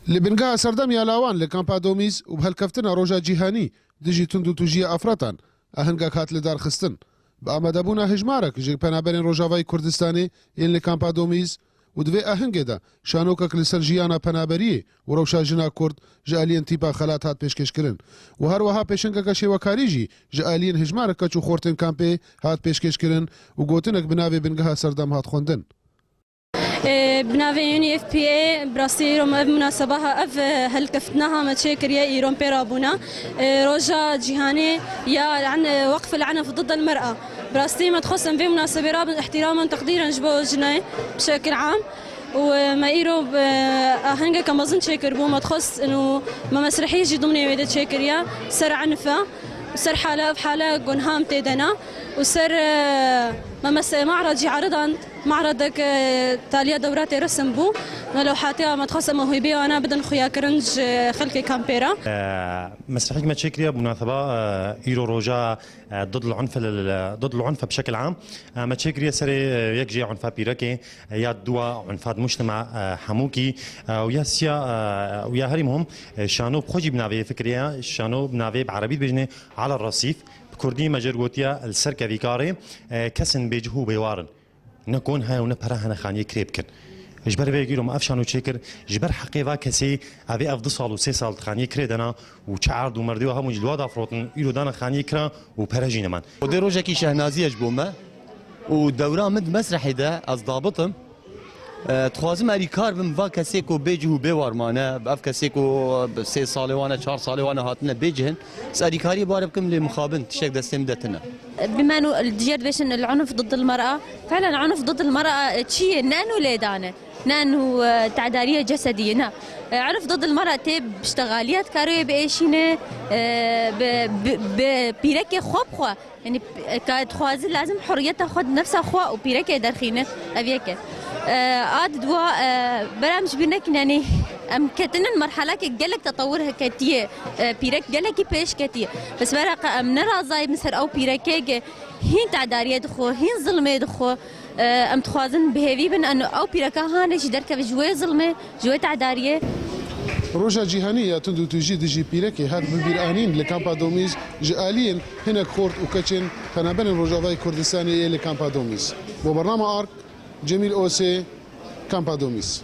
لبنگاه سردم یالاوان لکامپا دومیز و بهلکفتنا روژا جیهانی دژی تند و توژی ئافرەتان ئاهەنگەک هات لەدار خستن بە ئامادەبوونا هێژمارێک ژێ پەنابەرێن ڕۆژاوای کوردستانی ئێن لە کامپا دومیز و دوێ ئاهەنگێدا شانۆکەک لەسەر ژیانە پەنابەریە و ڕەوشا ژنا کورد ژە ئالیەن تیپا خەلات هات پێشکەشکردن و هەروەها پێشەنگەکە شێوەکاریژی ژە ئالیەن هێژمارە کەچ و خۆرتێن کامپێ هات پێشکەشکردن و گوتنێک بناوێ بنگەها سەردەم هات خوێندن. بناوی یونی اف پی ای براستی روم اف مناسبه اف هلكفتناها ما تشكريا ايرون بيرابونا روجا جهاني يا عن وقف العنف ضد المراه براستی ما تخصم في مناسبه راب احتراما تقديرا جبو جناي بشكل عام وما ايرو هنگا كم بظن تشكر بو ما تخص انه ما مسرحيه يجي ضمن ويدا تشكريا سر عنفه وسر حاله بحاله جونهام تيدنا وسر ما معرض جي عرضا معرضك تاليا دورات رسم بو لو حاتيها ما تخص موهبيه وانا بدن خويا كرنج خلكي كامبيرا مسرحيه ما تشكريا بمناسبه ايرو روجا ضد العنف بشكل عام ما تشكريا سري يكجي عنف بيركي يا دوا عنف مجتمع حموكي ويا سيا ويا هريمهم شانو بخوجي بنافي فكريا شانو بنافي بعربي بجني على الرصيف بكردي مجرغوتيا السركه فيكاري كسن بيجهو بيوارن نكون هاي ونبرا هنا خاني كريبكن جبر بيجيلهم افشانو تشكر جبر حقيقه كسي ابي افضل صال و3 سال خاني كريدنا وشعرد ومردي وهم جلواد افروتن يلو دانا خاني كرا وبرجين من ودي روجكي شهنازيه جبومه ودوران مد مسرحي ده از ضابطم تخوازم اری کار بم و کسی کو بیجو بیوارمانه باف کسی کو 3 ساله وانه 4 ساله وانه هاتنه بیجهن اری کاری بار بكم لمخابن تشك دستم دتنا بما انه الجيرفيشن العنف ضد المراه فعلا العنف ضد المراه شيء نانو ليدانه نانو تعداريه جسديه عنف ضد المراه تب اشتغاليات كاريه بايشينه ببيركي خو يعني كتخوازي لازم حريتها خد نفسها خو وبيركي درخينه ابيك عاد دوا برامج بينك يعني ام كتن المرحله كجلك تطورها كتيه بيرك جلك بيش كتيه بس برق ام نرى زاي مسر او بيركيج هين تعداريه دخو هين ظلمه دخو ام تخوازن بهيفي بن انه او بيركا هان شي دركه جوي ظلمه جوي تعداريه روژا جیهانی تند توجی دژی پیرکی هات ببیرانین لکامپا دومیز جالین هناك خورد وكتشن فنابن روجاوای کردستانی لکامپا دومیز. با برنامه آرک جمیل اوسی کامپا دومیز.